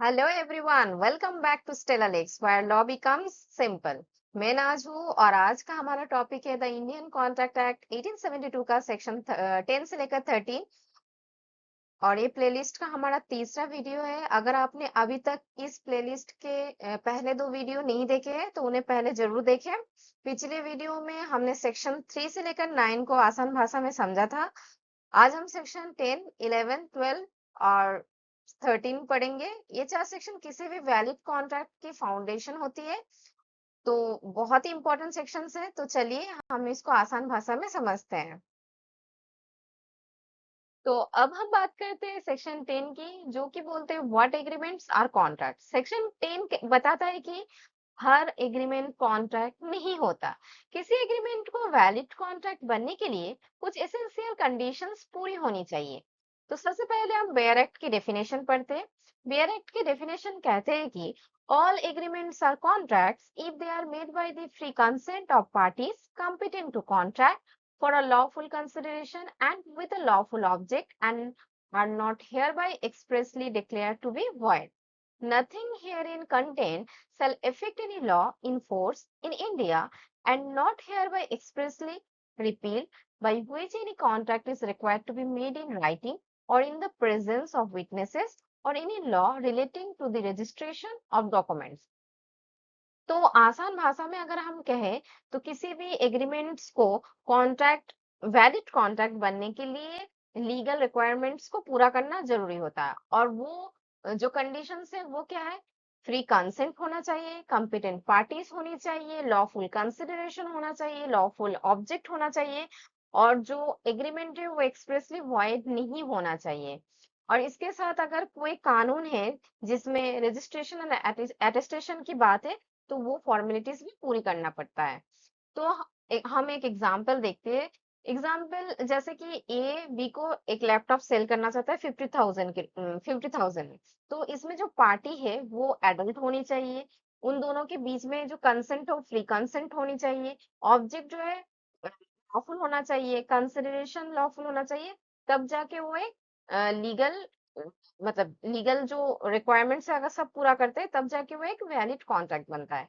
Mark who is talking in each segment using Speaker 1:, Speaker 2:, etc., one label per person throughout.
Speaker 1: Hello everyone, welcome back to Stellar Lex where law becomes simple. मैं नाज हूँ और आज का हमारा टॉपिक है द इंडियन कॉन्ट्रैक्ट एक्ट 1872 का सेक्शन 10 से लेकर 13। और ये प्लेलिस्ट का हमारा तीसरा वीडियो है। अगर आपने अभी तक इस प्लेलिस्ट के पहले दो वीडियो नहीं देखे हैं तो उन्हें पहले जरूर देखें। पिछले वीडियो में हमने सेक्शन 3 से लेकर 9 को आसान भाषा में समझा था। आज हम सेक्शन 10, 11, 12 और 13 पढ़ेंगे। ये चार सेक्शन किसी भी वैलिड कॉन्ट्रैक्ट की फाउंडेशन होती है, तो बहुत ही इंपॉर्टेंट सेक्शंस है। तो चलिए हम इसको आसान भाषा में समझते हैं। तो अब हम बात करते हैं सेक्शन 10 की, जो कि बोलते हैं what agreements are contract. Section 10 बताता है कि हर एग्रीमेंट कॉन्ट्रैक्ट नहीं होता। किसी एग्रीमेंट को वैलिड कॉन्ट्रैक्ट बनने के लिए कुछ एसेंशियल कंडीशंस पूरी होनी चाहिए। तो सबसे पहले हम बेयर एक्ट की डेफिनेशन पढ़ते हैं। बेयर एक्ट की डेफिनेशन कहते हैं कि all agreements are contracts if they are made by the free consent of parties competent to contract for a lawful consideration and with a lawful object and are not hereby expressly declared to be void. Nothing herein contained shall affect any law in force in India and not hereby expressly repealed, by which any contract is required to be made in writing or in the presence of witnesses or any law relating to the registration of documents. तो आसान भाषा में अगर हम कहें तो किसी भी एग्रीमेंट्स को कॉन्ट्रैक्ट वैलिड कॉन्ट्रैक्ट बनने के लिए लीगल रिक्वायरमेंट्स को पूरा करना जरूरी होता है। और वो जो कंडीशंस है वो क्या है? फ्री कंसेंट होना चाहिए, कॉम्पिटेंट पार्टीज होनी चाहिए, लॉफुल कंसिडरेशन होना चाहिए, लॉफुल ऑब्जेक्ट होना चाहिए, और जो एग्रीमेंट है वो एक्सप्रेसली वॉइड नहीं होना चाहिए। और इसके साथ अगर कोई कानून है जिसमें रजिस्ट्रेशन एंड अटेस्टेशन की बात है, तो वो फॉर्मेलिटीज भी पूरी करना पड़ता है। तो हम एक एग्जांपल देखते हैं। एग्जांपल जैसे कि ए बी को एक लैपटॉप सेल करना चाहता है 50,000 में। तो इसमें जो पार्टी है वो एडल्ट होनी चाहिए। उन दोनों के बीच में जो कंसेंट हो, फ्री कंसेंट होनी चाहिए। ऑब्जेक्ट जो है लॉफुल होना चाहिए, कंसिडरेशन लॉफुल होना चाहिए। तब जाके वो एक लीगल, मतलब लीगल जो रिक्वायरमेंट्स है अगर सब पूरा करते हैं तब जाके वो एक वैलिड कॉन्ट्रैक्ट बनता है।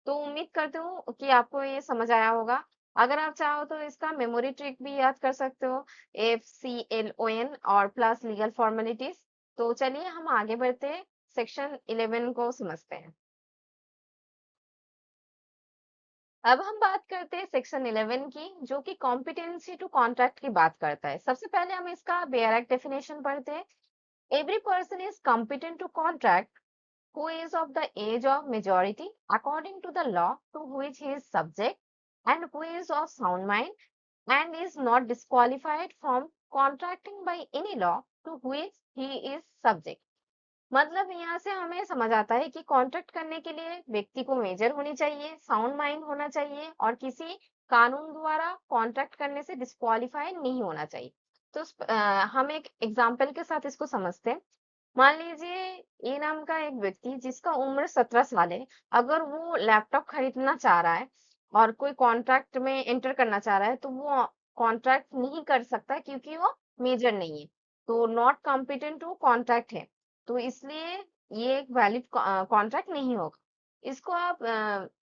Speaker 1: तो उम्मीद करती हूँ कि आपको ये समझ आया होगा। अगर आप चाहो तो इसका मेमोरी ट्रिक भी याद कर सकते हो, FCLON और प्लस लीगल फॉर्मेलिटीज। तो चलिए हम आगे बढ़ते हैं, सेक्शन 11 को समझते हैं। अब हम बात करते हैं सेक्शन 11 की, जो कि कॉम्पिटेंसी टू कॉन्ट्रैक्ट की बात करता है। सबसे पहले हम इसका बेयर एक्ट डेफिनेशन पढ़ते हैं। Every person is competent to contract who is of the age of majority according to the law to which he is subject, and who is of sound mind and is not disqualified from contracting by any law to which he is subject। मतलब यहाँ से हमें समझ आता है कि contract करने के लिए व्यक्ति को मेजर होनी चाहिए, साउंड माइंड होना चाहिए और किसी कानून द्वारा कॉन्ट्रैक्ट करने से डिस्क्वालीफाई नहीं होना चाहिए। तो हम एक एग्जाम्पल के साथ इसको समझते हैं। मान लीजिए ए नाम का एक व्यक्ति जिसका उम्र 17 साल है, अगर वो लैपटॉप खरीदना चाह रहा है और कोई कॉन्ट्रैक्ट में एंटर करना चाह रहा है, तो वो कॉन्ट्रैक्ट नहीं कर सकता क्योंकि वो मेजर नहीं है। तो नॉट कॉम्पिटेंट टू कॉन्ट्रैक्ट है, तो इसलिए ये एक वैलिड कॉन्ट्रैक्ट नहीं होगा। इसको आप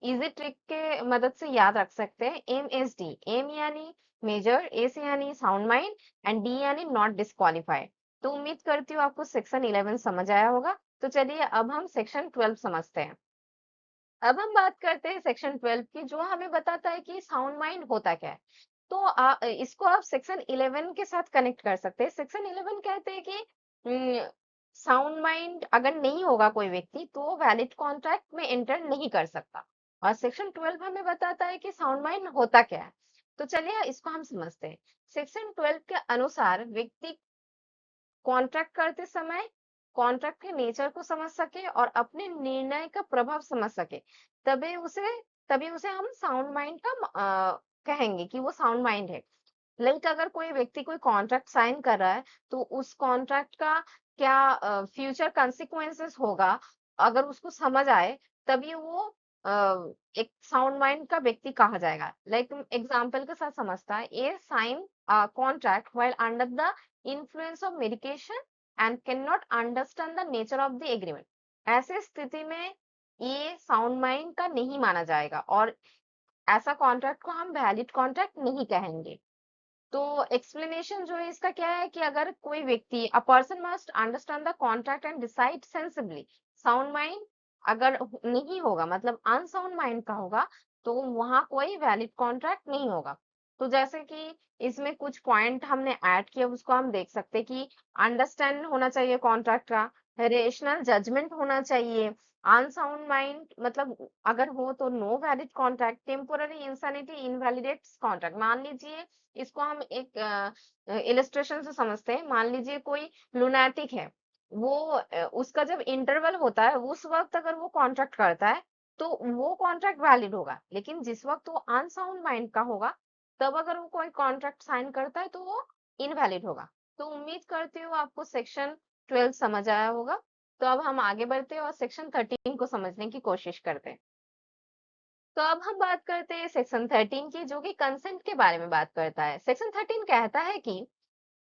Speaker 1: इजी ट्रिक के मदद से याद रख सकते हैं। MSD, एम यानी मेजर, ए से यानी साउंड माइंड एंड डी यानी नॉट डिस्क्वालीफाइड। तो उम्मीद करती हूँ आपको सेक्शन 11 समझ आया होगा। तो चलिए अब हम सेक्शन 12 समझते हैं। अब हम बात करते हैं सेक्शन 12 की, जो हमें बताता है कि साउंड माइंड होता क्या है। तो इसको आप सेक्शन 11 के साथ कनेक्ट कर सकते हैं। सेक्शन 11 कहते हैं कि साउंड माइंड अगर नहीं होगा कोई व्यक्ति तो वो वैलिड कॉन्ट्रैक्ट में एंटर नहीं कर सकता। और सेक्शन 12 हमें बताता है कि साउंड माइंड होता क्या है। तो चलिए इसको हम समझते हैं। सेक्शन 12 के अनुसार व्यक्ति कॉन्ट्रैक्ट करते समय कॉन्ट्रैक्ट के नेचर को समझ सके और अपने निर्णय का प्रभाव समझ सके, तभी उसे तभी उसे हम साउंड माइंड का कहेंगे कि वो साउंड माइंड है। लाइक अगर कोई व्यक्ति कोई कॉन्ट्रैक्ट साइन कर रहा है तो उस कॉन्ट्रैक्ट का क्या फ्यूचर consequences होगा, अगर उसको समझ आए तभी वो एक साउंड माइंड का व्यक्ति कहा जाएगा। लाइक एग्जांपल के साथ समझता है, A sign contract while under the influence of medication and cannot understand the nature of the agreement। ऐसे स्थिति में ये साउंड माइंड का नहीं माना जाएगा और ऐसा कॉन्ट्रैक्ट को हम वैलिड कॉन्ट्रैक्ट नहीं कहेंगे। तो एक्सप्लेनेशन जो है इसका क्या है कि अगर कोई व्यक्ति a person must understand the contract and decide sensibly, sound mind अगर नहीं होगा मतलब अनसाउंड माइंड का होगा तो वहां कोई वैलिड कॉन्ट्रैक्ट नहीं होगा। तो जैसे कि इसमें कुछ पॉइंट हमने ऐड किया उसको हम देख सकते हैं कि अंडरस्टैंड होना चाहिए कॉन्ट्रैक्ट का, रेशनल जजमेंट होना चाहिए, अनसाउंड माइंड मतलब अगर हो तो no valid contract, temporary insanity invalidates contract. मान लीजिए इसको हम एक इलस्ट्रेशन से समझते हैं। मान लीजिए कोई लुनैटिक है, वो उसका जब इंटरवल होता है उस वक्त अगर वो कॉन्ट्रैक्ट करता है तो वो कॉन्ट्रैक्ट वैलिड होगा, लेकिन जिस वक्त वो अनसाउंड माइंड का होगा तब अगर वो कोई कॉन्ट्रैक्ट साइन करता है तो वो इनवैलिड होगा। तो उम्मीद करती हूँ आपको सेक्शन 12 समझ आया होगा। तो अब हम आगे बढ़ते हैं और सेक्शन 13 को समझने की कोशिश करते हैं। तो अब हम बात करते हैं सेक्शन 13 की, जो कि कंसेंट के बारे में बात करता है। सेक्शन 13 कहता है कि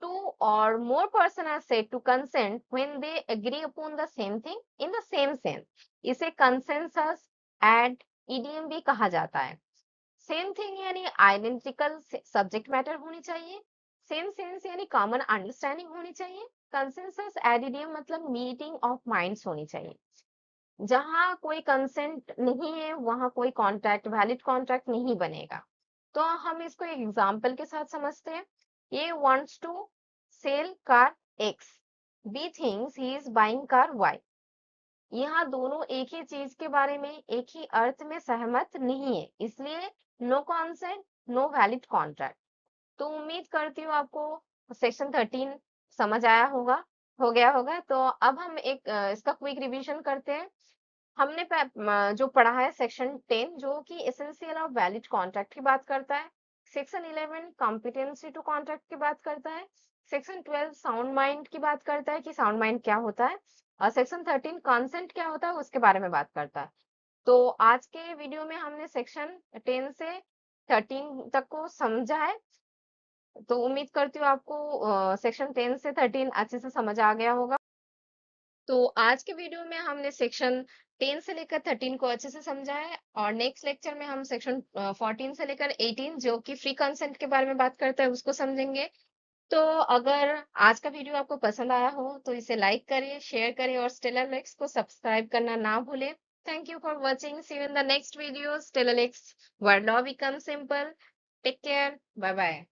Speaker 1: टू और more person are said to consent when they agree upon the same thing in the same sense. इसे कंसेंसस एड ईडीएम भी कहा जाता है। सेम थिंग यानी आइडेंटिकल सब्जेक्ट मैटर होनी चाहिए, सेम सेंस यानी कॉमन अंडरस्टैंडिंग होनी चाहिए, कंसेंसस एड ईडीएम मतलब मीटिंग ऑफ माइंड्स होनी चाहिए। जहां कोई कंसेंट नहीं है वहां कोई कॉन्ट्रैक्ट वैलिड कॉन्ट्रैक्ट नहीं बनेगा। तो हम इसको एक एग्जांपल के साथ समझते हैं। A wants to sell car X, B thinks he is buying car Y. यहाँ दोनों एक ही चीज के बारे में एक ही अर्थ में सहमत नहीं है, इसलिए no consent no valid contract. तो उम्मीद करती हूँ आपको सेक्शन 13 समझ आया होगा, हो गया होगा। तो अब हम इसका क्विक रिवीजन करते हैं। हमने जो पढ़ा है सेक्शन 10 जो कि एसेंशियल ऑफ वैलिड कॉन्ट्रैक्ट की बात करता है। सेक्शन 11 कॉम्पिटेंसी टू कॉन्ट्रैक्ट की बात करता है। सेक्शन 12 साउंड माइंड की बात करता है कि साउंड माइंड क्या होता है। और सेक्शन 13 कंसेंट क्या होता है उसके बारे में बात करता है। तो आज के वीडियो में हमने सेक्शन 10 से 13 तक को समझा है। तो उम्मीद करती हूँ आपको सेक्शन 10 से 13 अच्छे से समझ आ गया होगा। तो आज के वीडियो में हमने सेक्शन 10 से लेकर 13 को अच्छे से समझा है और नेक्स्ट लेक्चर में हम सेक्शन 14 से लेकर 18 जो कि फ्री कंसेंट के बारे में बात करता है उसको समझेंगे। तो अगर आज का वीडियो आपको पसंद आया हो तो इसे लाइक करें, शेयर करें और स्टेलर लेक्स को सब्सक्राइब करना ना भूलें। Thank you for watching, see you in the next video. Stellar Lex, where law becomes simple. Take care, bye bye.